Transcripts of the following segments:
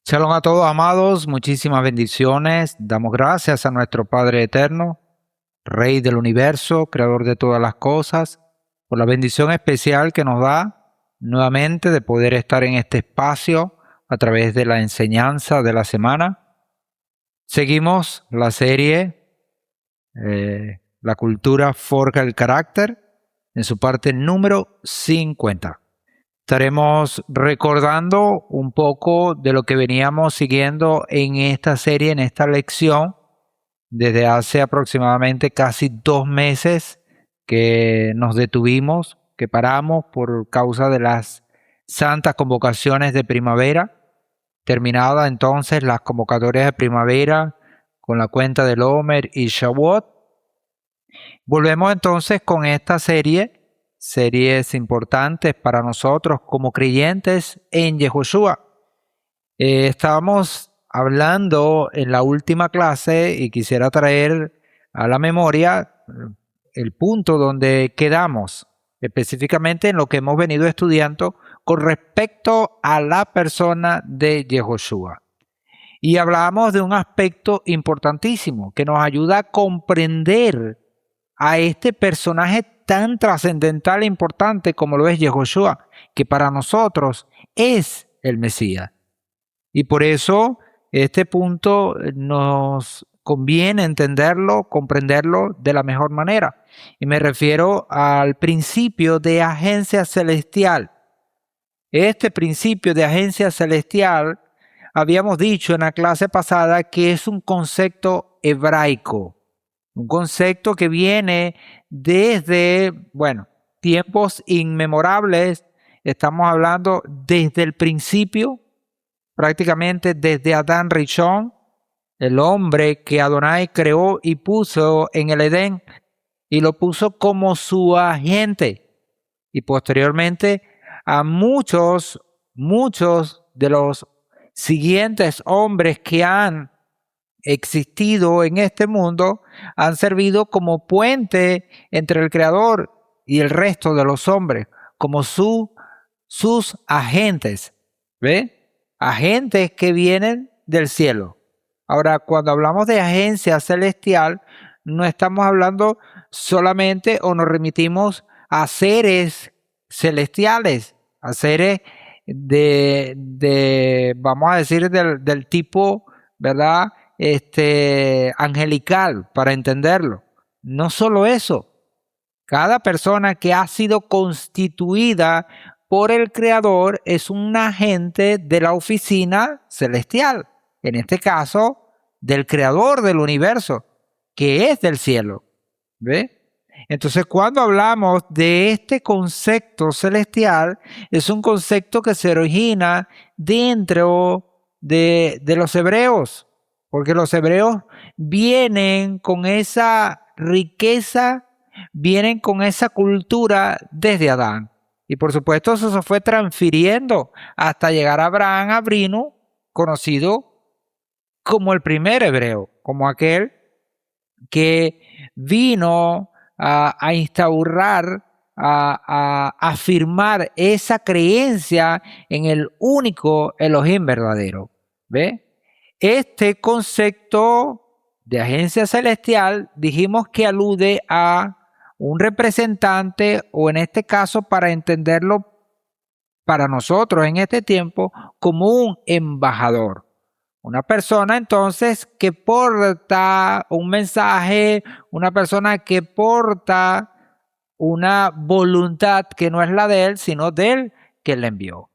Shalom a todos, amados, muchísimas bendiciones. Damos gracias a nuestro Padre Eterno, Rey del Universo, Creador de todas las cosas, por la bendición especial que nos da nuevamente de poder estar en este espacio a través de la enseñanza de la semana. Seguimos la serie La cultura forja el carácter en su parte número 50. Estaremos recordando un poco de lo que veníamos siguiendo en esta serie, en esta lección, desde hace aproximadamente casi 2 meses que nos detuvimos, que paramos por causa de las santas convocaciones de primavera. Terminada entonces las convocatorias de primavera con la cuenta del Omer y Shavuot, volvemos entonces con esta series importantes para nosotros como creyentes en Yehoshua. Estábamos hablando en la última clase y quisiera traer a la memoria el punto donde quedamos, específicamente en lo que hemos venido estudiando con respecto a la persona de Yehoshua. Y hablamos de un aspecto importantísimo que nos ayuda a comprender a este personaje tan trascendental e importante como lo es Yehoshua, que para nosotros es el Mesías. Y por eso este punto nos conviene entenderlo, comprenderlo de la mejor manera. Y me refiero al principio de agencia celestial. Este principio de agencia celestial, habíamos dicho en la clase pasada que es un concepto hebraico. Un concepto que viene desde, tiempos inmemorables. Estamos hablando desde el principio, prácticamente desde Adán Rishon, el hombre que Adonai creó y puso en el Edén y lo puso como su agente. Y posteriormente a muchos de los siguientes hombres que han existido en este mundo han servido como puente entre el Creador y el resto de los hombres, como sus agentes, ¿ve? Agentes que vienen del cielo. Ahora, cuando hablamos de agencia celestial, no estamos hablando solamente o nos remitimos a seres celestiales, a seres vamos a decir, del tipo, ¿verdad? Angelical, para entenderlo. No solo eso, cada persona que ha sido constituida por el Creador es un agente de la oficina celestial, en este caso del Creador del universo, que es del cielo. ¿Ve? Entonces, cuando hablamos de este concepto celestial, es un concepto que se origina dentro de los hebreos, porque los hebreos vienen con esa riqueza, vienen con esa cultura desde Adán. Y por supuesto eso se fue transfiriendo hasta llegar a Abraham Abrinu, conocido como el primer hebreo, como que vino a instaurar, a afirmar esa creencia en el único Elohim verdadero. ¿Ve? Este concepto de agencia celestial dijimos que alude a un representante, o en este caso, para entenderlo para nosotros en este tiempo, como un embajador. Una persona entonces que porta un mensaje, una persona que porta una voluntad que no es la de él, sino de él que le envió.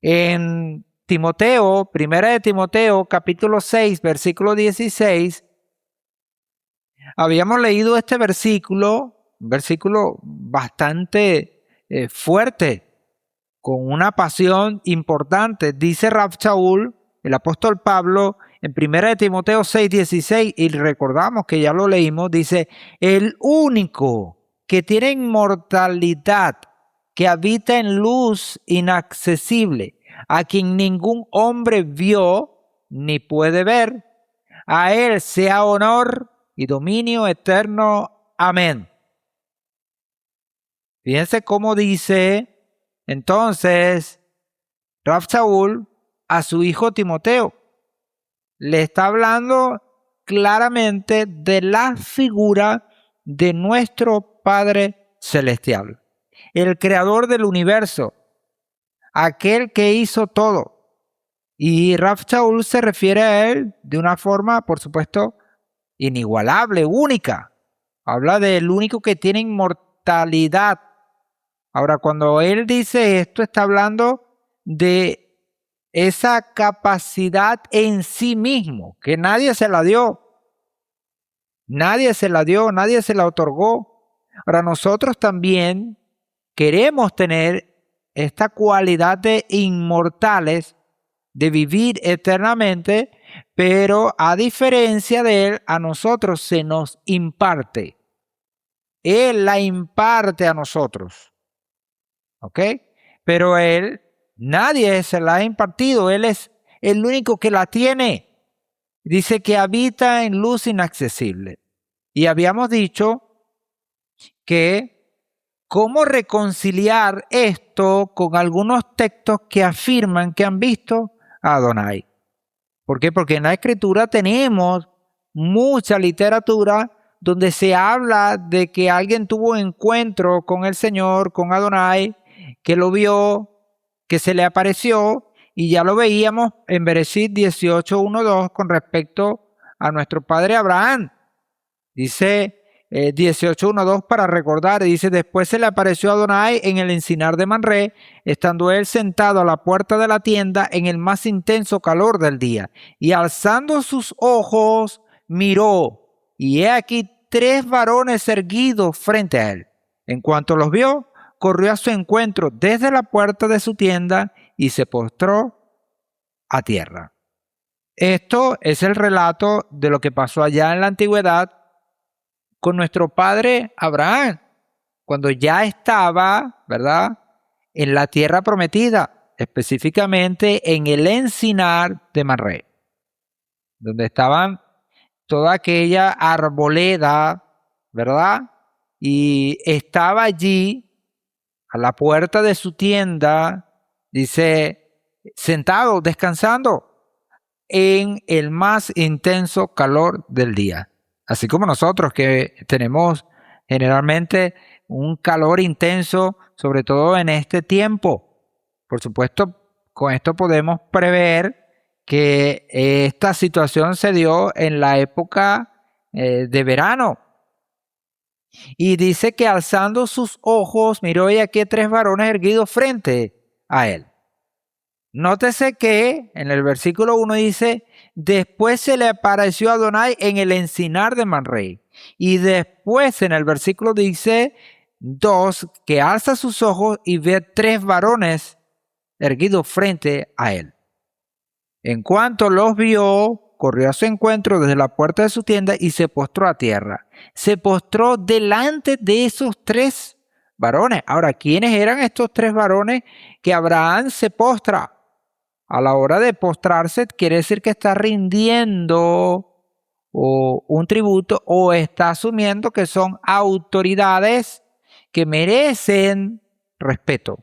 En Timoteo, primera de Timoteo, capítulo 6, versículo 16, habíamos leído este versículo, un versículo bastante fuerte, con una pasión importante. Dice Rav Shaul, el apóstol Pablo, en 1 de Timoteo 6:16, y recordamos que ya lo leímos, dice: el único que tiene inmortalidad, que habita en luz inaccesible, a quien ningún hombre vio ni puede ver, a él sea honor y dominio eterno. Amén. Fíjense cómo dice entonces Rav Shaul a su hijo Timoteo. Le está hablando claramente de la figura de nuestro Padre Celestial, el creador del universo, aquel que hizo todo. Y Rav Shaul se refiere a él de una forma, por supuesto, inigualable, única. Habla del único que tiene inmortalidad. Ahora, cuando él dice esto, está hablando de esa capacidad en sí mismo, que nadie se la dio. Nadie se la dio, nadie se la otorgó. Ahora, nosotros también queremos tener esta cualidad de inmortales, de vivir eternamente, pero a diferencia de él, a nosotros se nos imparte. Él la imparte a nosotros. ¿Ok? Pero él, nadie se la ha impartido. Él es el único que la tiene. Dice que habita en luz inaccesible. Y habíamos dicho que cómo reconciliar esto con algunos textos que afirman que han visto a Adonai. ¿Por qué? Porque en la Escritura tenemos mucha literatura donde se habla de que alguien tuvo un encuentro con el Señor, con Adonai, que lo vio, que se le apareció, y ya lo veíamos en Bereshit 18:1-2 con respecto a nuestro padre Abraham. Dice 18:1-2 para recordar, dice: después se le apareció a Adonai en el encinar de Manré, estando él sentado a la puerta de la tienda en el más intenso calor del día, y alzando sus ojos miró, y he aquí 3 varones erguidos frente a él. En cuanto los vio, corrió a su encuentro desde la puerta de su tienda y se postró a tierra. Esto es el relato de lo que pasó allá en la antigüedad con nuestro padre Abraham, cuando ya estaba, ¿verdad?, en la tierra prometida, específicamente en el encinar de Manré, donde estaban toda aquella arboleda, ¿verdad? Y estaba allí a la puerta de su tienda, dice, sentado, descansando en el más intenso calor del día. Así como nosotros que tenemos generalmente un calor intenso, sobre todo en este tiempo. Por supuesto, con esto podemos prever que esta situación se dio en la época de verano. Y dice que alzando sus ojos, miró y aquí 3 varones erguidos frente a él. Nótese que en el versículo 1 dice: después se le apareció a Adonai en el encinar de Manré. Y después en el versículo dice 2 que alza sus ojos y ve 3 varones erguidos frente a él. En cuanto los vio, corrió a su encuentro desde la puerta de su tienda y se postró a tierra. Se postró delante de esos 3 varones. Ahora, ¿quiénes eran estos 3 varones que Abraham se postra? A la hora de postrarse quiere decir que está rindiendo un tributo o está asumiendo que son autoridades que merecen respeto.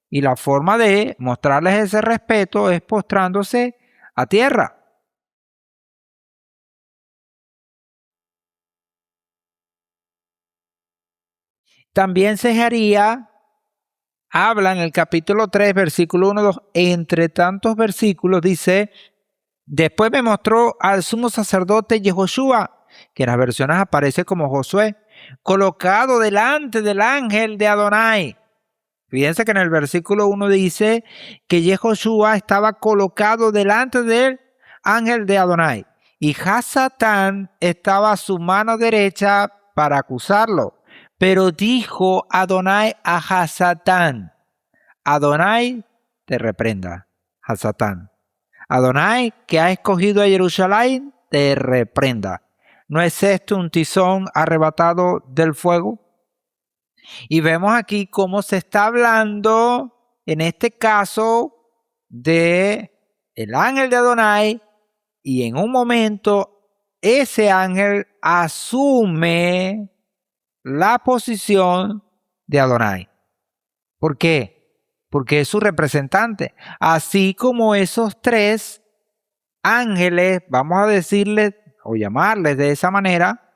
Y la forma de mostrarles ese respeto es postrándose a tierra. También Sejaría habla en el capítulo 3, versículo 1-2, entre tantos versículos dice: después me mostró al sumo sacerdote Yehoshua, que en las versiones aparece como Josué, colocado delante del ángel de Adonai. Fíjense que en el versículo 1 dice que Yehoshua estaba colocado delante del ángel de Adonai. Y Hasatán estaba a su mano derecha para acusarlo. Pero dijo Adonai a Hasatán: Adonai te reprenda, Hasatán. Adonai, que ha escogido a Jerusalén, te reprenda. ¿No es esto un tizón arrebatado del fuego? Y vemos aquí cómo se está hablando, en este caso, de el ángel de Adonai, y en un momento ese ángel asume la posición de Adonai. ¿Por qué? porque es su representante. Así como esos tres ángeles, vamos a decirles o llamarles de esa manera,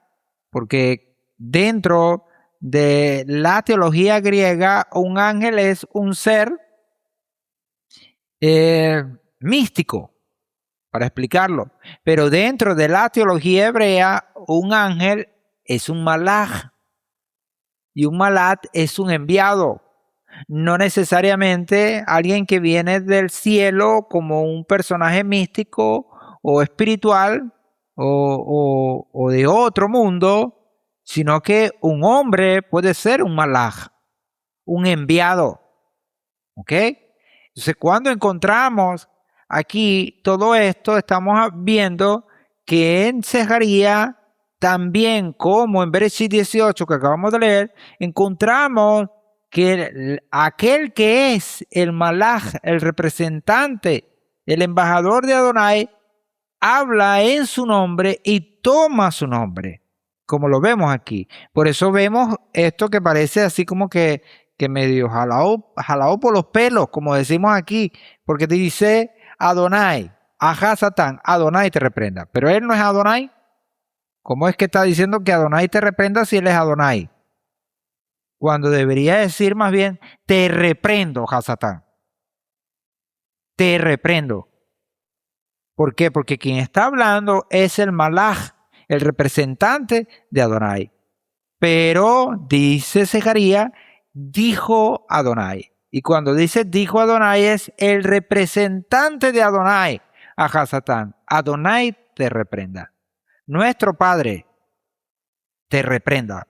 porque dentro de la teología griega, un ángel es un ser místico, para explicarlo. Pero dentro de la teología hebrea, un ángel es un malaj y un malach es un enviado. No necesariamente alguien que viene del cielo como un personaje místico o espiritual o de otro mundo, sino que un hombre puede ser un malaj, un enviado. ¿Ok? Entonces, cuando encontramos aquí todo esto, estamos viendo que en Zacarías, también como en Bereshit 18 que acabamos de leer, encontramos que aquel que es el malaj, el representante, el embajador de Adonai, habla en su nombre y toma su nombre, como lo vemos aquí. Por eso vemos esto que parece así como que medio jalado por los pelos, como decimos aquí, porque te dice Adonai, ajá Satán, Adonai te reprenda. Pero él no es Adonai. ¿Cómo es que está diciendo que Adonai te reprenda si él es Adonai? Cuando debería decir más bien, te reprendo, Hasatán. Te reprendo. ¿Por qué? Porque quien está hablando es el malaj, el representante de Adonai. Pero dice Zacarías, dijo Adonai. Y cuando dice dijo Adonai es el representante de Adonai a Hasatán. Adonai te reprenda. Nuestro Padre te reprenda.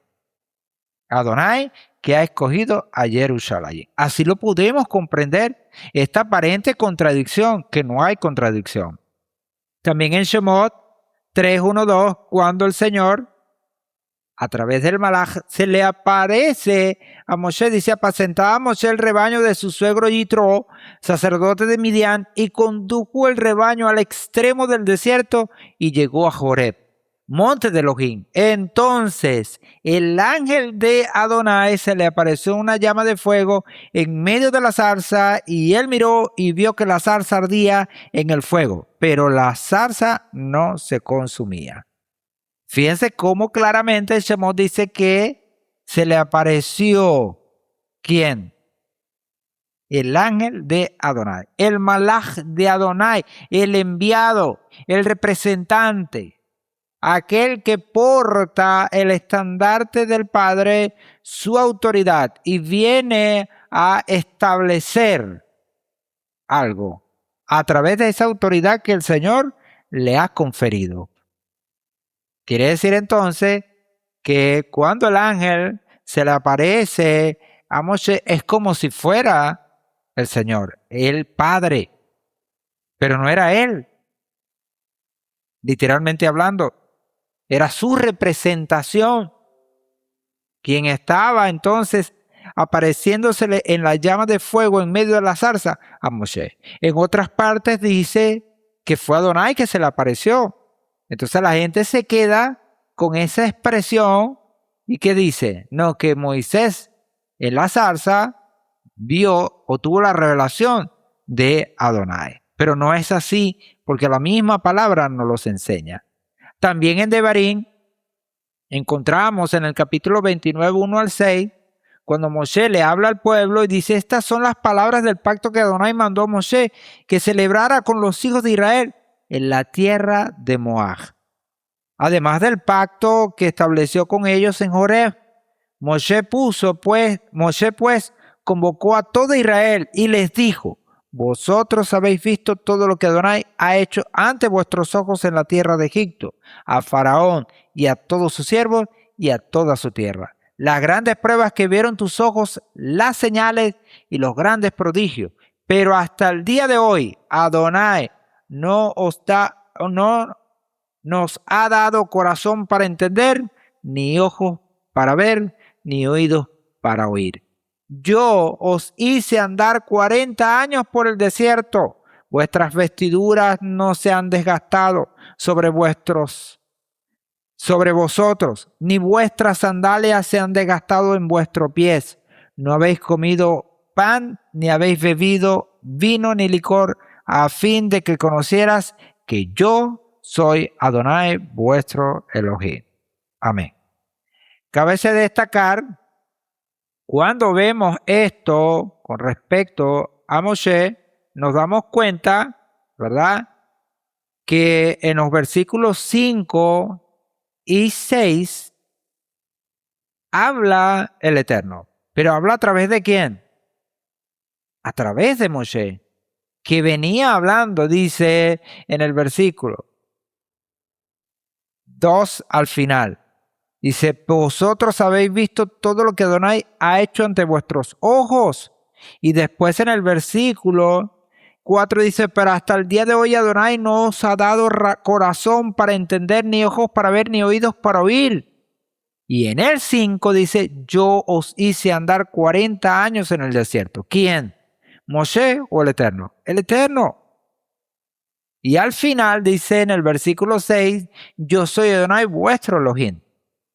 Adonai que ha escogido a Jerusalén. Así lo podemos comprender, esta aparente contradicción, que no hay contradicción. También en Shemot 3:1-2, cuando el Señor, a través del malaj, se le aparece a Moshe, dice, apacentaba a Moshe el rebaño de su suegro Yitro, sacerdote de Midian, y condujo el rebaño al extremo del desierto y llegó a Joreb, monte de Elohim. Entonces el ángel de Adonai se le apareció una llama de fuego en medio de la zarza, y él miró y vio que la zarza ardía en el fuego, pero la zarza no se consumía. Fíjense cómo claramente el Shemot dice que se le apareció, ¿quién? El ángel de Adonai, el malaj de Adonai, el enviado, el representante, aquel que porta el estandarte del Padre, su autoridad, y viene a establecer algo a través de esa autoridad que el Señor le ha conferido. Quiere decir entonces que cuando el ángel se le aparece a Moshe es como si fuera el Señor, el Padre, pero no era él, literalmente hablando, era su representación, quien estaba entonces apareciéndosele en la llama de fuego en medio de la zarza a Moshe. En otras partes dice que fue Adonai que se le apareció. Entonces la gente se queda con esa expresión y que dice, no, que Moisés en la zarza vio o tuvo la revelación de Adonai. Pero no es así, porque la misma palabra nos los enseña. También en Devarim encontramos en el capítulo 29, 1-6, cuando Moshe le habla al pueblo y dice, estas son las palabras del pacto que Adonai mandó a Moshe, que celebrara con los hijos de Israel en la tierra de Moab. Además del pacto que estableció con ellos en Joreb, Moshe pues convocó a todo Israel y les dijo, vosotros habéis visto todo lo que Adonai ha hecho ante vuestros ojos en la tierra de Egipto, a Faraón y a todos sus siervos y a toda su tierra. Las grandes pruebas que vieron tus ojos, las señales y los grandes prodigios. Pero hasta el día de hoy, Adonai no nos ha dado corazón para entender, ni ojos para ver, ni oídos para oír. Yo os hice andar 40 años por el desierto. Vuestras vestiduras no se han desgastado sobre vosotros, ni vuestras sandalias se han desgastado en vuestros pies. No habéis comido pan, ni habéis bebido vino ni licor, a fin de que conocieras que yo soy Adonai, vuestro Elohim. Amén. Cabe destacar, cuando vemos esto con respecto a Moshe, nos damos cuenta, ¿verdad?, que en los versículos 5 y 6 habla el Eterno. ¿Pero habla a través de quién? A través de Moshe, que venía hablando, dice en el versículo 2 al final. Dice, vosotros habéis visto todo lo que Adonai ha hecho ante vuestros ojos. Y después en el versículo 4 dice, pero hasta el día de hoy Adonai no os ha dado corazón para entender, ni ojos para ver, ni oídos para oír. Y en el 5 dice, yo os hice andar 40 años en el desierto. ¿Quién? ¿Moshe o el Eterno? El Eterno. Y al final dice en el versículo 6, yo soy Adonai vuestro Elohim.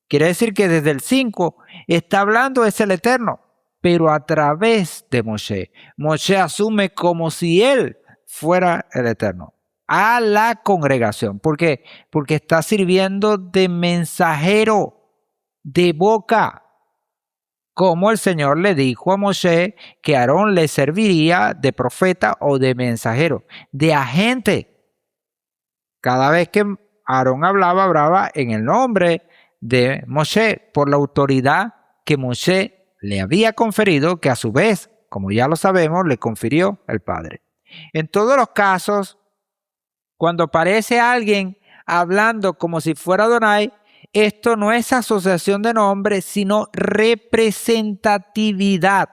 Quiere decir que desde el 5 está hablando es el Eterno, pero a través de Moshe. Moshe asume como si él fuera el Eterno a la congregación. ¿Por qué? Porque está sirviendo de mensajero, de boca, como el Señor le dijo a Moshe que Aarón le serviría de profeta o de mensajero, de agente. Cada vez que Aarón hablaba en el nombre de Moshe, por la autoridad que Moshe le había conferido, que a su vez, como ya lo sabemos, le confirió el Padre. En todos los casos, cuando aparece alguien hablando como si fuera Adonai, esto no es asociación de nombres, sino representatividad.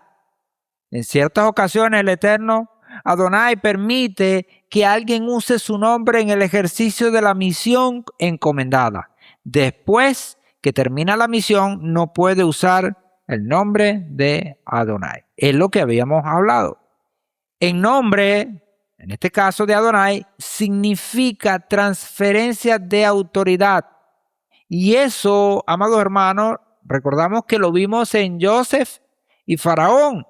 En ciertas ocasiones el Eterno Adonai permite que alguien use su nombre en el ejercicio de la misión encomendada. Después que termina la misión, no puede usar el nombre de Adonai. Es lo que habíamos hablado. En nombre, en este caso de Adonai, significa transferencia de autoridad. Y eso, amados hermanos, recordamos que lo vimos en Joseph y Faraón.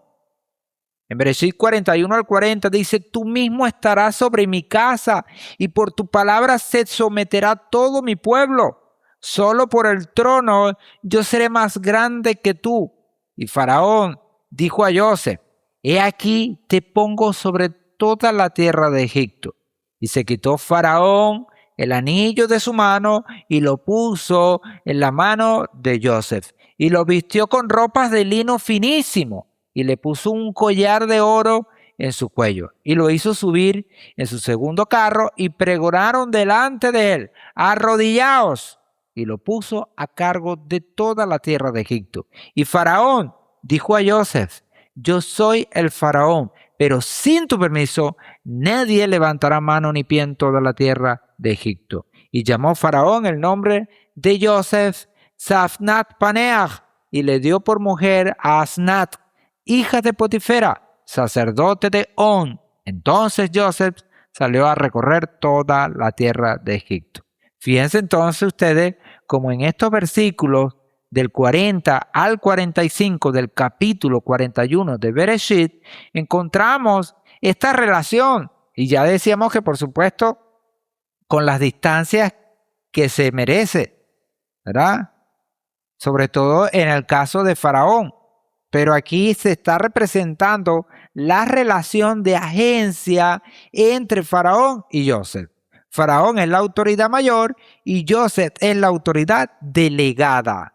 En Bereshit 41 al 40 dice, tú mismo estarás sobre mi casa y por tu palabra se someterá todo mi pueblo. Solo por el trono yo seré más grande que tú. Y Faraón dijo a Joseph, he aquí te pongo sobre toda la tierra de Egipto. Y se quitó Faraón el anillo de su mano y lo puso en la mano de Joseph. Y lo vistió con ropas de lino finísimo y le puso un collar de oro en su cuello. Y lo hizo subir en su segundo carro y pregonaron delante de él, arrodillaos. Y lo puso a cargo de toda la tierra de Egipto. Y Faraón dijo a Joseph, yo soy el Faraón, pero sin tu permiso nadie levantará mano ni pie en toda la tierra de Egipto. Y llamó Faraón el nombre de Joseph Safnat Paneah y le dio por mujer a Asnat, hija de Potifera, sacerdote de On. Entonces Joseph salió a recorrer toda la tierra de Egipto. Fíjense entonces ustedes como en estos versículos del 40 al 45 del capítulo 41 de Bereshit encontramos esta relación. Y ya decíamos que por supuesto con las distancias que se merece, ¿verdad? Sobre todo en el caso de Faraón. Pero aquí se está representando la relación de agencia entre Faraón y Joseph. Faraón es la autoridad mayor y Joseph es la autoridad delegada.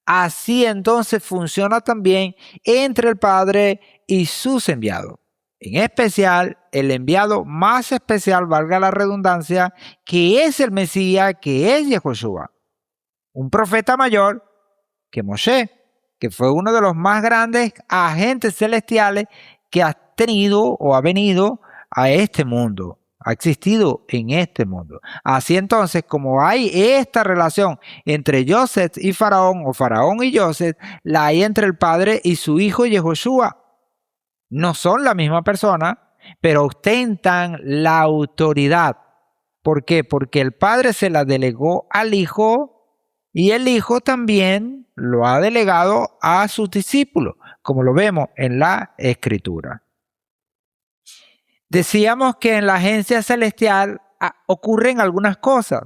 Así entonces funciona también entre el Padre y sus enviados. En especial, el enviado más especial, valga la redundancia, que es el Mesías, que es Yehoshua. Un profeta mayor que Moshe, que fue uno de los más grandes agentes celestiales que ha tenido o ha venido a este mundo. Ha existido en este mundo. Así entonces, como hay esta relación entre Joseph y Faraón, o Faraón y Joseph, la hay entre el Padre y su hijo Yehoshua. No son la misma persona, pero ostentan la autoridad. ¿Por qué? Porque el Padre se la delegó al Hijo y el Hijo también lo ha delegado a sus discípulos. como lo vemos en la Escritura. Decíamos que en la agencia celestial ocurren algunas cosas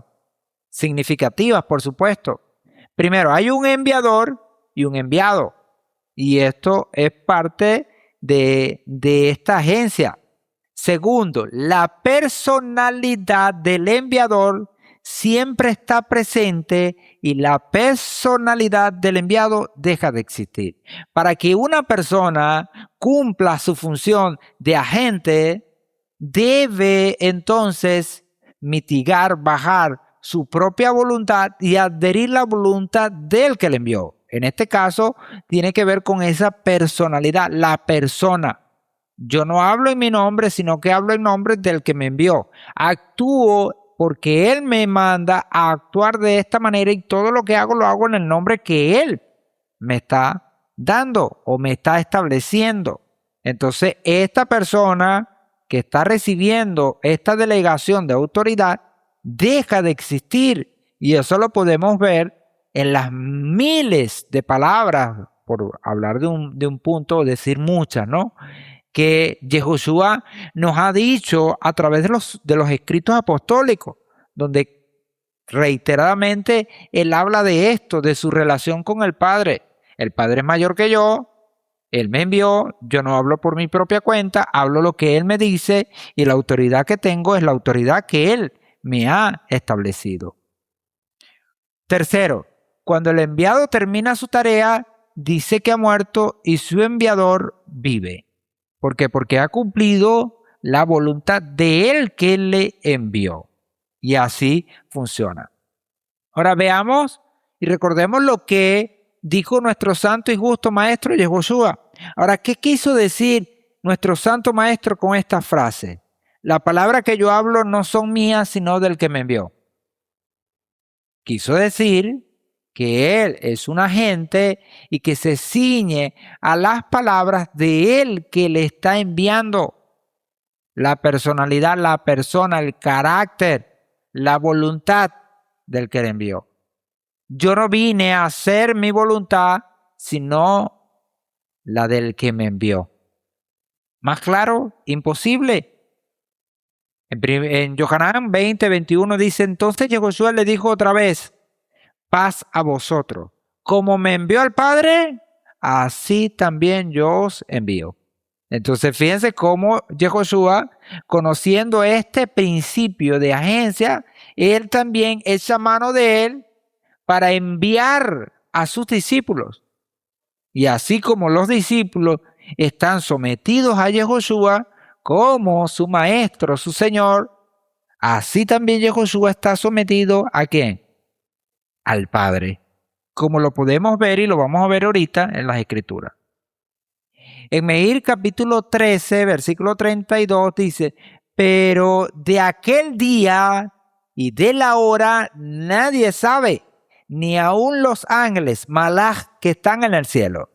significativas, por supuesto. Primero, hay un enviador y un enviado. Y esto es parte de esta agencia. Segundo, la personalidad del enviador siempre está presente y la personalidad del enviado deja de existir. Para que una persona cumpla su función de agente, debe entonces mitigar, bajar su propia voluntad y adherir la voluntad del que le envió. En este caso, tiene que ver con esa personalidad, la persona. Yo no hablo en mi nombre, sino que hablo en nombre del que me envió. Actúo porque Él me manda a actuar de esta manera y todo lo que hago lo hago en el nombre que Él me está dando o me está estableciendo. Entonces, esta persona que está recibiendo esta delegación de autoridad deja de existir. Y eso lo podemos ver en las miles de palabras, por hablar de un punto, decir muchas, ¿no?, que Yehoshua nos ha dicho a través de los escritos apostólicos, donde reiteradamente él habla de esto, de su relación con el Padre. El Padre es mayor que yo, Él me envió, yo no hablo por mi propia cuenta, hablo lo que Él me dice y la autoridad que tengo es la autoridad que Él me ha establecido. Tercero, cuando el enviado termina su tarea, dice que ha muerto y su enviador vive. ¿Por qué? Porque ha cumplido la voluntad de Él que le envió. Y así funciona. Ahora veamos y recordemos lo que dijo nuestro santo y justo maestro Yehoshua. Ahora, ¿qué quiso decir nuestro santo maestro con esta frase? La palabra que yo hablo no son mías, sino del que me envió. Quiso decir que Él es un agente y que se ciñe a las palabras de Él que le está enviando. La personalidad, la persona, el carácter, la voluntad del que le envió. Yo no vine a hacer mi voluntad, sino la del que me envió. ¿Más claro? Imposible. En Yohanan 20:21 dice, entonces Yehoshua le dijo otra vez, paz a vosotros. Como me envió el Padre, así también yo os envío. Entonces fíjense cómo Yehoshua, conociendo este principio de agencia, él también echa mano de él para enviar a sus discípulos. Y así como los discípulos están sometidos a Yehoshua como su maestro, su Señor, así también Yehoshua está sometido ¿a quién? Al Padre, como lo podemos ver y lo vamos a ver ahorita en las Escrituras. En Meir capítulo 13, versículo 32 dice, pero de aquel día y de la hora nadie sabe, ni aun los ángeles, malaj, que están en el cielo,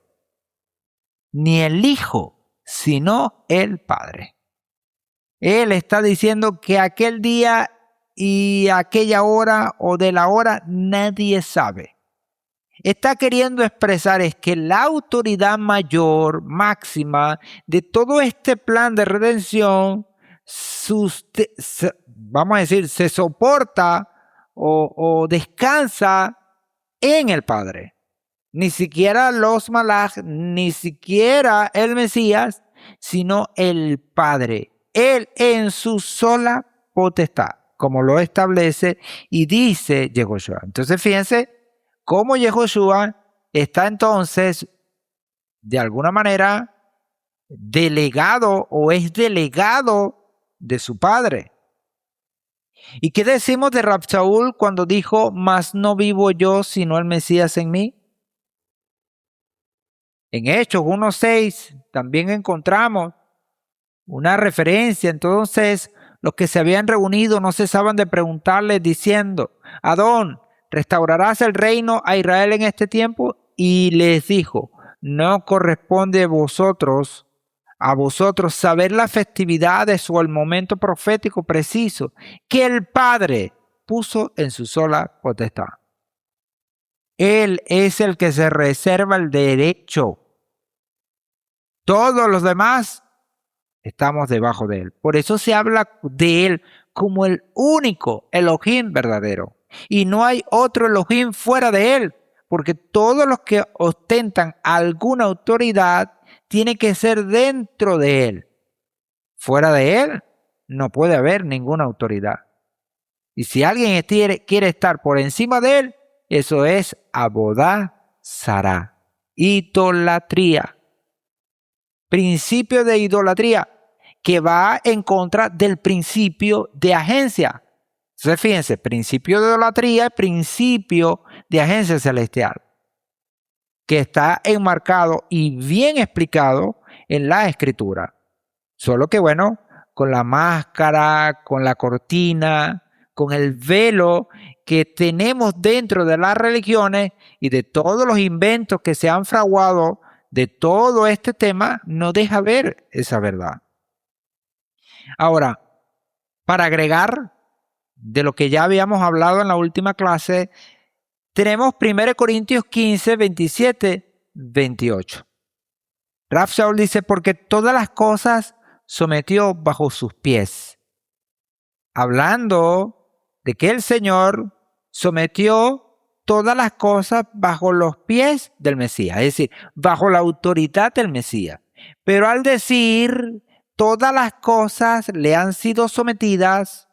ni el Hijo, sino el Padre. Él está diciendo que aquel día y aquella hora o de la hora nadie sabe. Está queriendo expresar es que la autoridad mayor, máxima de todo este plan de redención, vamos a decir, se soporta o descansa en el Padre. Ni siquiera los malaj, ni siquiera el Mesías, sino el Padre. Él en su sola potestad, como lo establece y dice Yehoshua. Entonces fíjense cómo Yehoshua está entonces, de alguna manera, delegado o es delegado de su Padre. ¿Y qué decimos de Rab Shaul cuando dijo, mas no vivo yo, sino el Mesías en mí? En Hechos 1:6 también encontramos una referencia. Entonces, los que se habían reunido no cesaban de preguntarle diciendo, Adón, ¿restaurarás el reino a Israel en este tiempo? Y les dijo, no corresponde a vosotros saber las festividades o el momento profético preciso que el Padre puso en su sola potestad. Él es el que se reserva el derecho Todos los demás estamos debajo de él. Por eso se habla de él como el único Elohim verdadero. Y no hay otro Elohim fuera de él, porque todos los que ostentan alguna autoridad tienen que ser dentro de él. Fuera de él no puede haber ninguna autoridad. Y si alguien quiere estar por encima de él, eso es abodá zará, idolatría. Principio de idolatría que va en contra del principio de agencia. Entonces, fíjense, principio de idolatría, principio de agencia celestial, que está enmarcado y bien explicado en la Escritura. Solo que, bueno, con la máscara, con la cortina, con el velo que tenemos dentro de las religiones y de todos los inventos que se han fraguado de todo este tema, no deja ver esa verdad. Ahora, para agregar de lo que ya habíamos hablado en la última clase, tenemos 1 Corintios 15, 27, 28. Rav Shaul dice, porque todas las cosas sometió bajo sus pies. Hablando de que el Señor sometió todas las cosas bajo los pies del Mesías, es decir, bajo la autoridad del Mesías. Pero al decir todas las cosas le han sido sometidas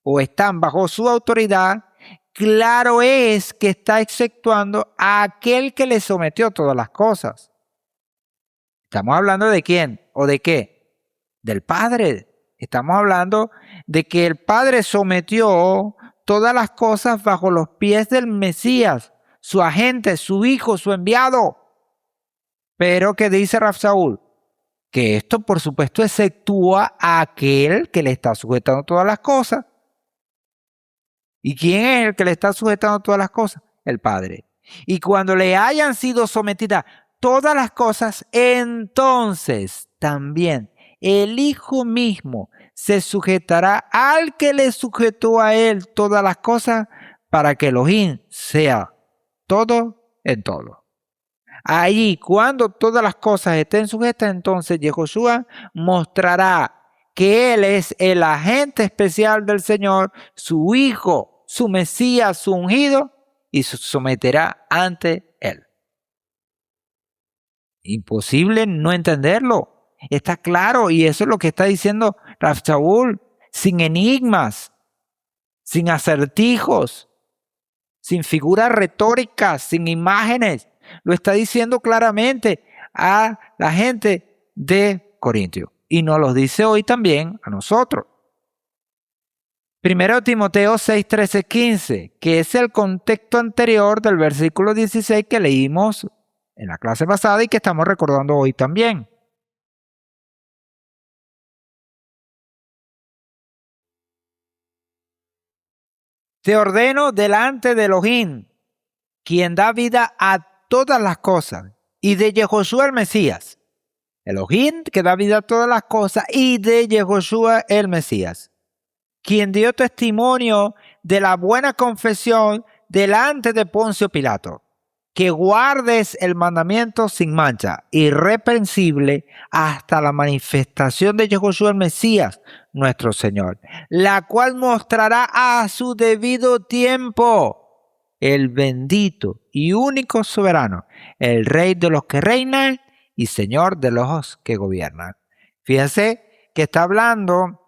o están bajo su autoridad, claro es que está exceptuando a aquel que le sometió todas las cosas. ¿Estamos hablando de quién o de qué? Del Padre. Estamos hablando de que el Padre sometió todas las cosas bajo los pies del Mesías, su agente, su hijo, su enviado. Pero ¿qué dice Rav Shaul? Que esto, por supuesto, exceptúa a aquel que le está sujetando todas las cosas. ¿Y quién es el que le está sujetando todas las cosas? El Padre. Y cuando le hayan sido sometidas todas las cosas, entonces también el Hijo mismo se sujetará al que le sujetó a él todas las cosas, para que Elohim sea todo en todo. Allí, cuando todas las cosas estén sujetas, entonces Yehoshua mostrará que él es el agente especial del Señor, su Hijo, su Mesías, su ungido, y se someterá ante él. Imposible no entenderlo. Está claro, y eso es lo que está diciendo Rav Shaul, sin enigmas, sin acertijos, sin figuras retóricas, sin imágenes. Lo está diciendo claramente a la gente de Corintio. Y nos lo dice hoy también a nosotros. 1 Timoteo 6, 13, 15, que es el contexto anterior del versículo 16 que leímos en la clase pasada y que estamos recordando hoy también. Te ordeno delante de Elohim, quien da vida a todas las cosas, y de Yehoshua el Mesías. Elohim, que da vida a todas las cosas, y de Yehoshua el Mesías, quien dio testimonio de la buena confesión delante de Poncio Pilato, que guardes el mandamiento sin mancha, irreprensible, hasta la manifestación de Yehoshua el Mesías, nuestro Señor, la cual mostrará a su debido tiempo el bendito y único soberano, el Rey de los que reinan y Señor de los que gobiernan. Fíjense que está hablando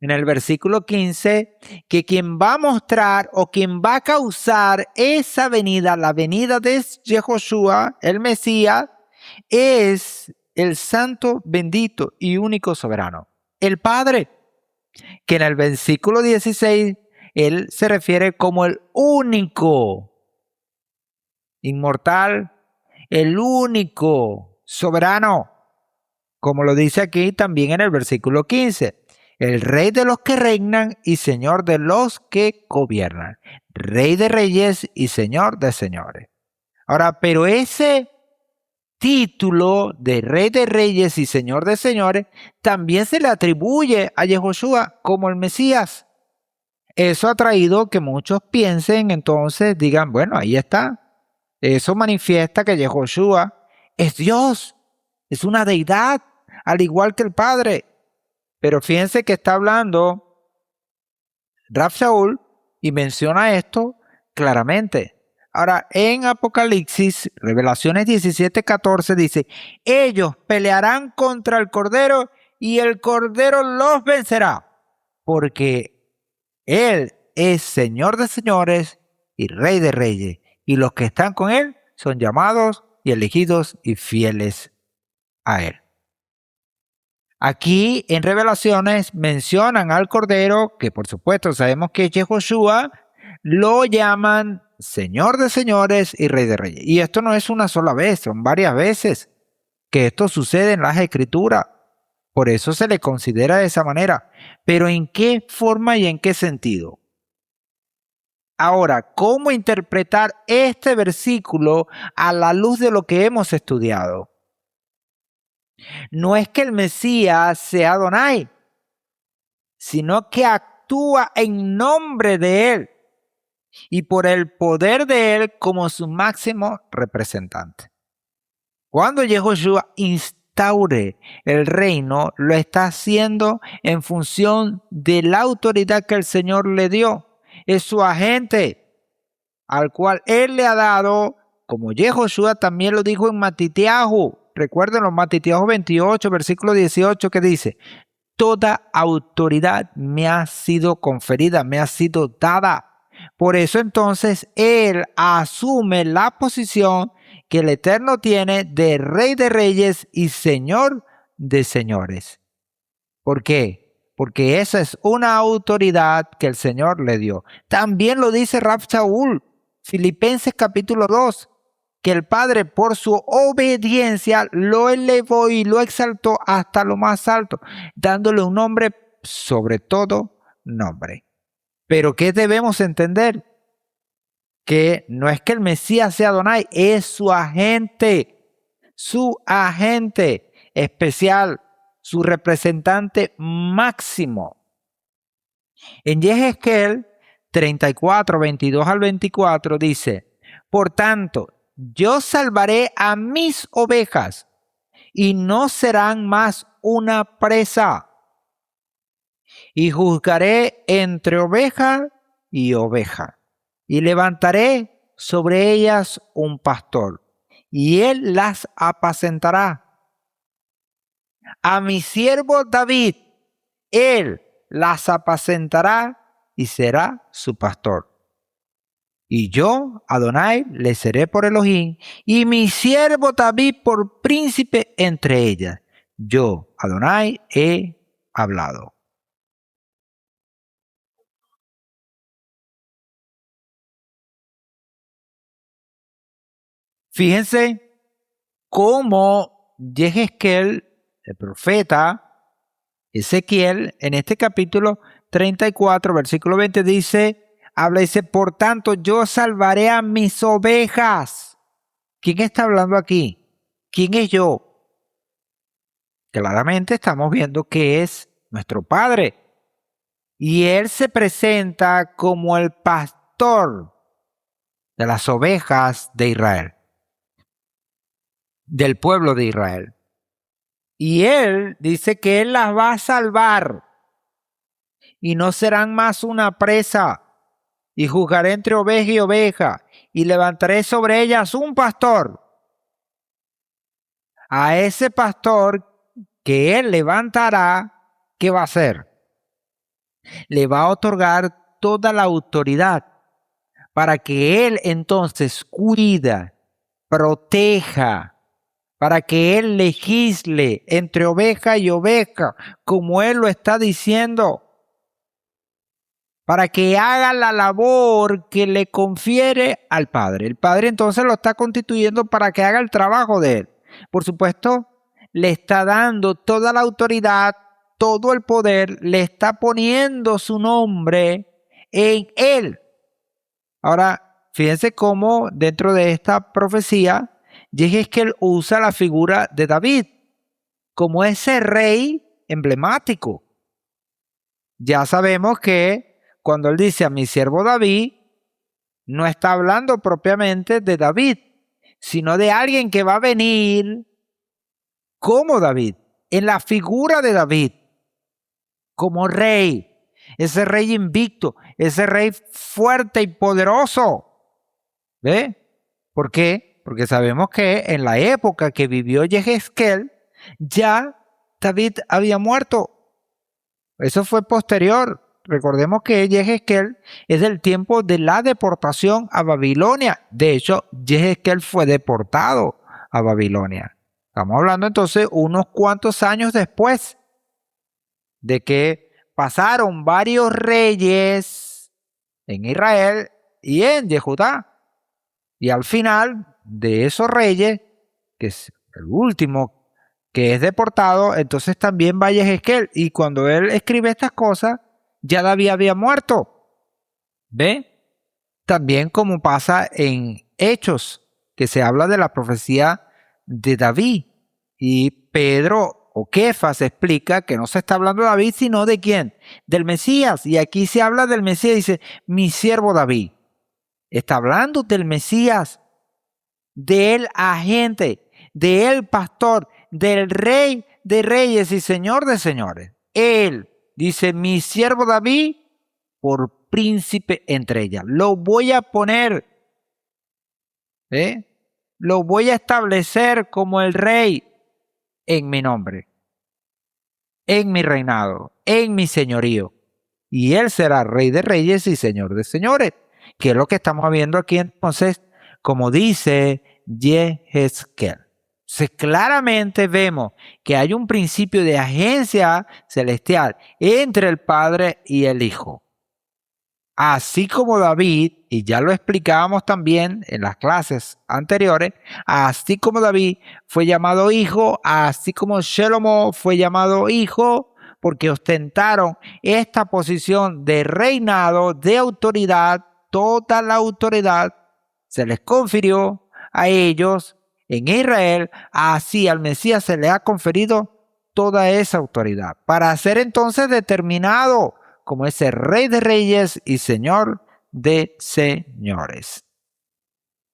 en el versículo 15, que quien va a mostrar o quien va a causar esa venida, la venida de Yehoshua, el Mesías, es el santo, bendito y único soberano, el Padre, que en el versículo 16, él se refiere como el único, inmortal, el único soberano, como lo dice aquí también en el versículo 15. El Rey de los que reinan y Señor de los que gobiernan. Rey de reyes y Señor de señores. Ahora, pero ese título de Rey de reyes y Señor de señores también se le atribuye a Yehoshua como el Mesías. Eso ha traído que muchos piensen, entonces digan, bueno, ahí está. Eso manifiesta que Yehoshua es Dios. Es una deidad, al igual que el Padre. Pero fíjense que está hablando Rab Shaul y menciona esto claramente. Ahora, en Apocalipsis, Revelaciones 17:14 dice, ellos pelearán contra el Cordero y el Cordero los vencerá, porque Él es Señor de señores y Rey de reyes, y los que están con Él son llamados y elegidos y fieles a Él. Aquí en Revelaciones mencionan al Cordero, que por supuesto sabemos que es Yehoshua, lo llaman Señor de señores y Rey de reyes. Y esto no es una sola vez, son varias veces que esto sucede en las Escrituras. Por eso se le considera de esa manera. Pero ¿en qué forma y en qué sentido? Ahora, ¿cómo interpretar este versículo a la luz de lo que hemos estudiado? No es que el Mesías sea Adonai, sino que actúa en nombre de Él y por el poder de Él como su máximo representante. Cuando Yehoshua instaure el reino, lo está haciendo en función de la autoridad que el Señor le dio. Es su agente, al cual Él le ha dado, como Yehoshua también lo dijo en Matitiahu. Recuerden los Matitiahu 28, versículo 18, que dice, toda autoridad me ha sido conferida, me ha sido dada. Por eso entonces Él asume la posición que el Eterno tiene de Rey de reyes y Señor de señores. ¿Por qué? Porque esa es una autoridad que el Señor le dio. También lo dice Rab Shaul, Filipenses capítulo 2, que el Padre por su obediencia lo elevó y lo exaltó hasta lo más alto, dándole un nombre sobre todo nombre. Pero ¿qué debemos entender? Que no es que el Mesías sea Adonai, es su agente especial, su representante máximo. En Yehezkel 34, 22 al 24 dice, por tanto, yo salvaré a mis ovejas y no serán más una presa, y juzgaré entre oveja y oveja, y levantaré sobre ellas un pastor, y él las apacentará. A mi siervo David, él las apacentará y será su pastor. Y yo, Adonai, le seré por Elohim, y mi siervo David por príncipe entre ellas. Yo, Adonai, he hablado. Fíjense cómo Yehezkel, el profeta Ezequiel, en este capítulo 34, versículo 20, dice, por tanto, yo salvaré a mis ovejas. ¿Quién está hablando aquí? ¿Quién es yo? Claramente estamos viendo que es nuestro Padre. Y Él se presenta como el pastor de las ovejas de Israel, del pueblo de Israel. Y Él dice que Él las va a salvar y no serán más una presa. Y juzgaré entre oveja y oveja y levantaré sobre ellas un pastor. A ese pastor que Él levantará, ¿qué va a hacer? Le va a otorgar toda la autoridad para que Él entonces cuida, proteja, para que Él legisle entre oveja y oveja, como Él lo está diciendo, para que haga la labor que le confiere al Padre. El Padre entonces lo está constituyendo para que haga el trabajo de Él. Por supuesto, le está dando toda la autoridad, todo el poder, le está poniendo su nombre en Él. Ahora, fíjense cómo dentro de esta profecía, Yehezkel usa la figura de David como ese rey emblemático. Ya sabemos que cuando él dice a mi siervo David, no está hablando propiamente de David, sino de alguien que va a venir como David, en la figura de David, como rey, ese rey invicto, ese rey fuerte y poderoso. ¿Ve? ¿Por qué? Porque sabemos que en la época que vivió Yehezkel, ya David había muerto. Eso fue posterior. Recordemos que Yehezkel es del tiempo de la deportación a Babilonia. De hecho, Yehezkel fue deportado a Babilonia. Estamos hablando entonces unos cuantos años después de que pasaron varios reyes en Israel y en Judá. Y al final de esos reyes, que es el último que es deportado, entonces también va Yehezkel. Y cuando él escribe estas cosas, ya David había muerto. ¿Ve? También como pasa en Hechos, que se habla de la profecía de David. Y Pedro o Kefas explica que no se está hablando de David, sino de quién, del Mesías. Y aquí se habla del Mesías, dice, mi siervo David. Está hablando del Mesías, del agente, del pastor, del rey de reyes y señor de señores. Él dice, mi siervo David, por príncipe entre ellas. Lo voy a poner, lo voy a establecer como el rey en mi nombre, en mi reinado, en mi señorío. Y él será rey de reyes y señor de señores, que es lo que estamos viendo aquí entonces, como dice Yehezkel. Entonces, claramente vemos que hay un principio de agencia celestial entre el Padre y el Hijo. Así como David, y ya lo explicábamos también en las clases anteriores, así como David fue llamado hijo, así como Shelomo fue llamado hijo, porque ostentaron esta posición de reinado, de autoridad, toda la autoridad se les confirió a ellos en Israel, así al Mesías se le ha conferido toda esa autoridad, para ser entonces determinado como ese Rey de Reyes y Señor de Señores.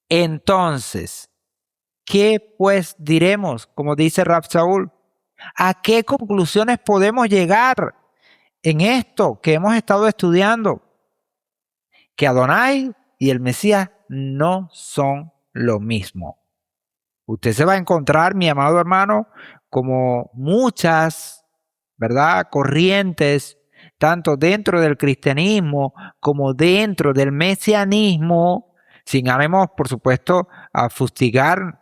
Entonces, ¿qué pues diremos? Como dice Rab Saúl, ¿a qué conclusiones podemos llegar en esto que hemos estado estudiando? Que Adonai y el Mesías no son lo mismo. Usted se va a encontrar, mi amado hermano, como muchas, ¿verdad?, corrientes, tanto dentro del cristianismo como dentro del mesianismo, sin ánimos, por supuesto, a fustigar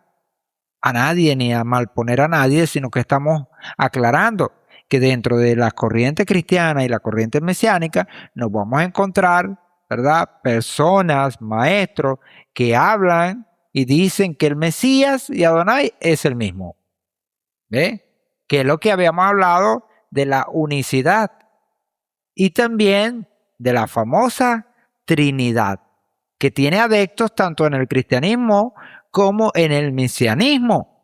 a nadie ni a malponer a nadie, sino que estamos aclarando que dentro de la corriente cristiana y la corriente mesiánica nos vamos a encontrar, ¿verdad?, personas, maestros que hablan y dicen que el Mesías y Adonai es el mismo. ¿Ve? Que es lo que habíamos hablado de la unicidad y también de la famosa Trinidad, que tiene adeptos tanto en el cristianismo como en el mesianismo.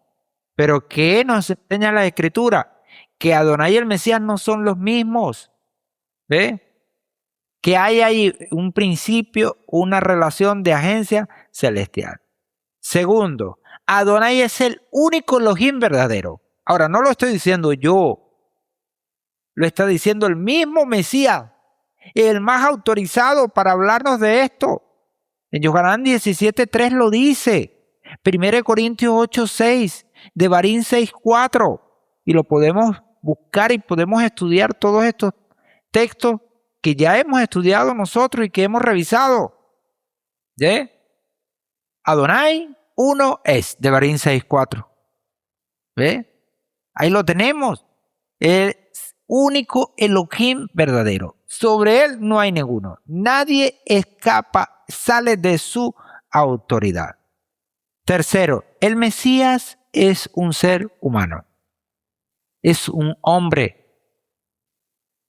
Pero ¿qué nos enseña la Escritura? Que Adonai y el Mesías no son los mismos. ¿Ve? Que hay ahí un principio, una relación de agencia celestial. Segundo, Adonai es el único Elohim verdadero. Ahora, no lo estoy diciendo yo, lo está diciendo el mismo Mesías, el más autorizado para hablarnos de esto. En Yohanan 17:3 lo dice, 1 Corintios 8:6, Devarim 6:4, y lo podemos buscar y podemos estudiar todos estos textos que ya hemos estudiado nosotros y que hemos revisado. ¿Sí? Adonai, uno es, Devarim 6:4. ¿Ve? Ahí lo tenemos. El único Elohim verdadero. Sobre él no hay ninguno. Nadie escapa, sale de su autoridad. Tercero, el Mesías es un ser humano. Es un hombre.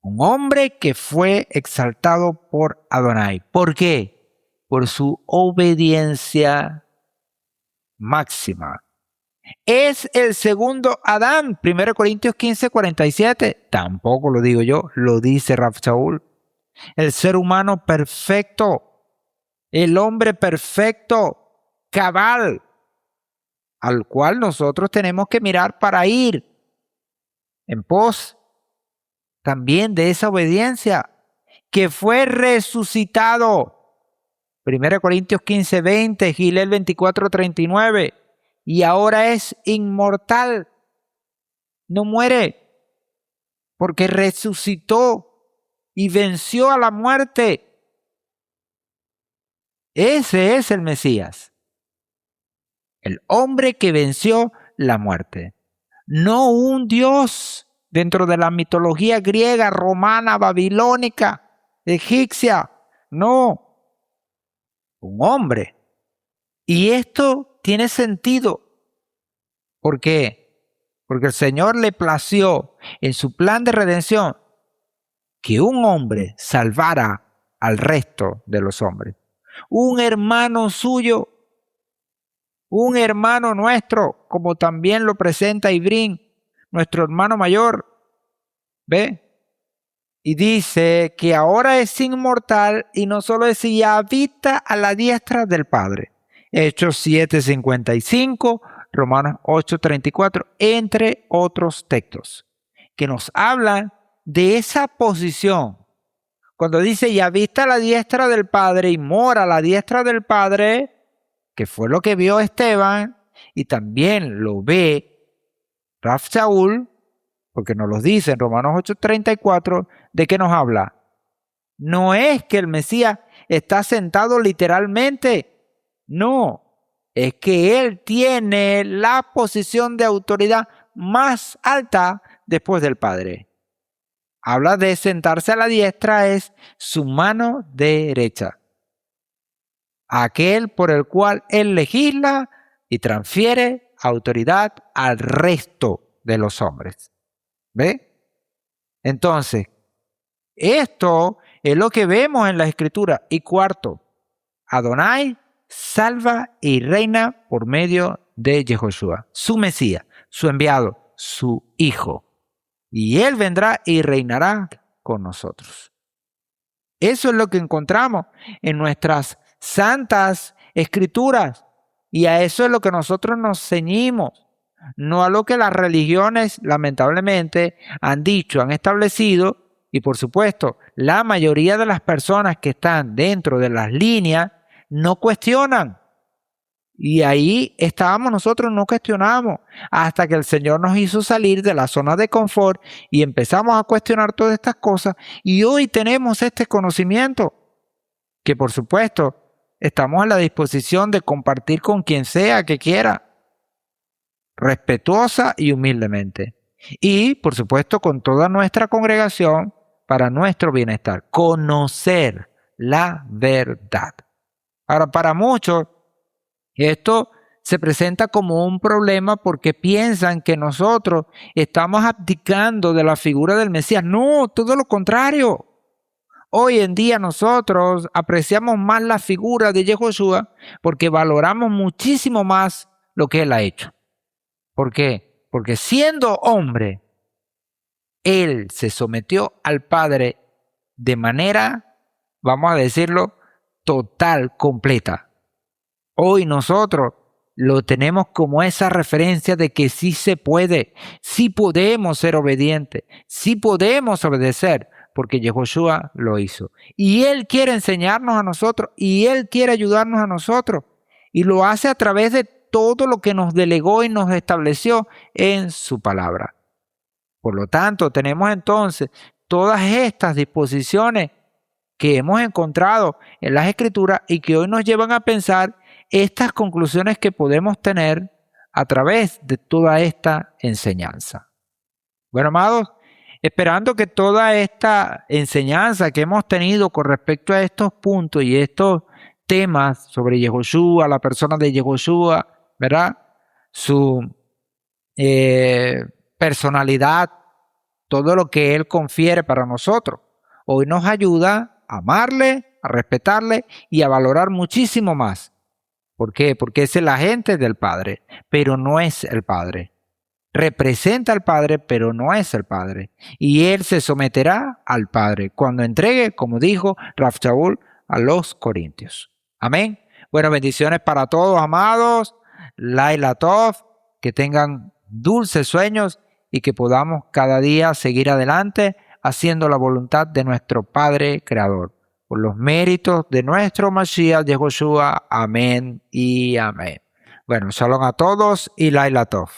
Un hombre que fue exaltado por Adonai. ¿Por qué? Por su obediencia máxima. Es el segundo Adán, 1 Corintios 15:47. Tampoco lo digo yo, lo dice Rab Saúl. El ser humano perfecto, el hombre perfecto, cabal. al cual nosotros tenemos que mirar para ir en pos también de esa obediencia, que fue resucitado. 1 Corintios 15:20, Gilel 24:39, y ahora es inmortal, no muere, porque resucitó y venció a la muerte. Ese es el Mesías, el hombre que venció la muerte. No un Dios dentro de la mitología griega, romana, babilónica, egipcia. No, un hombre. Y esto tiene sentido. ¿Por qué? Porque el Señor le plació en su plan de redención que un hombre salvara al resto de los hombres. Un hermano suyo, un hermano nuestro, como también lo presenta Ibrín, nuestro hermano mayor. ¿Ve? Y dice que ahora es inmortal y no solo es, y habita a la diestra del Padre. Hechos 7:55, Romanos 8:34, entre otros textos, que nos hablan de esa posición. Cuando dice, y habita a la diestra del Padre y mora a la diestra del Padre, que fue lo que vio Esteban, y también lo ve Raf Shaul, porque nos lo dice en Romanos 8:34, ¿de qué nos habla? No es que el Mesías está sentado literalmente, no, es que Él tiene la posición de autoridad más alta después del Padre. Habla de sentarse a la diestra, es su mano derecha. Aquel por el cual Él legisla y transfiere autoridad al resto de los hombres. ¿Ve? Entonces, esto es lo que vemos en la Escritura. Y cuarto, Adonai salva y reina por medio de Yehoshua, su Mesías, su enviado, su Hijo. Y Él vendrá y reinará con nosotros. Eso es lo que encontramos en nuestras santas Escrituras. Y a eso es lo que nosotros nos ceñimos. No a lo que las religiones lamentablemente han dicho, han establecido, y por supuesto, la mayoría de las personas que están dentro de las líneas no cuestionan. Y ahí estábamos nosotros, no cuestionamos, hasta que el Señor nos hizo salir de la zona de confort y empezamos a cuestionar todas estas cosas. Y hoy tenemos este conocimiento, que por supuesto estamos a la disposición de compartir con quien sea que quiera, respetuosa y humildemente. Y, por supuesto, con toda nuestra congregación para nuestro bienestar. Conocer la verdad. Ahora, para muchos, esto se presenta como un problema porque piensan que nosotros estamos abdicando de la figura del Mesías. No, todo lo contrario. Hoy en día nosotros apreciamos más la figura de Yehoshua porque valoramos muchísimo más lo que Él ha hecho. ¿Por qué? Porque siendo hombre, Él se sometió al Padre de manera, vamos a decirlo, total, completa. Hoy nosotros lo tenemos como esa referencia de que sí se puede, sí podemos ser obedientes, sí podemos obedecer, porque Yehoshua lo hizo. Y Él quiere enseñarnos a nosotros, y Él quiere ayudarnos a nosotros, y lo hace a través de todo lo que nos delegó y nos estableció en su palabra. Por lo tanto, tenemos entonces todas estas disposiciones que hemos encontrado en las Escrituras y que hoy nos llevan a pensar estas conclusiones que podemos tener a través de toda esta enseñanza. Bueno, amados, esperando que toda esta enseñanza que hemos tenido con respecto a estos puntos y estos temas sobre Yehoshua, la persona de Yehoshua, ¿verdad? Su personalidad, todo lo que Él confiere para nosotros, hoy nos ayuda a amarle, a respetarle y a valorar muchísimo más. ¿Por qué? Porque es el agente del Padre, pero no es el Padre. Representa al Padre, pero no es el Padre. Y Él se someterá al Padre cuando entregue, como dijo Raf Shaul, a los Corintios. Amén. Bueno, bendiciones para todos, amados. Laila Tov, que tengan dulces sueños y que podamos cada día seguir adelante haciendo la voluntad de nuestro Padre Creador. Por los méritos de nuestro Mashiach Yehoshua. Amén y amén. Bueno, shalom a todos y Laila Tov.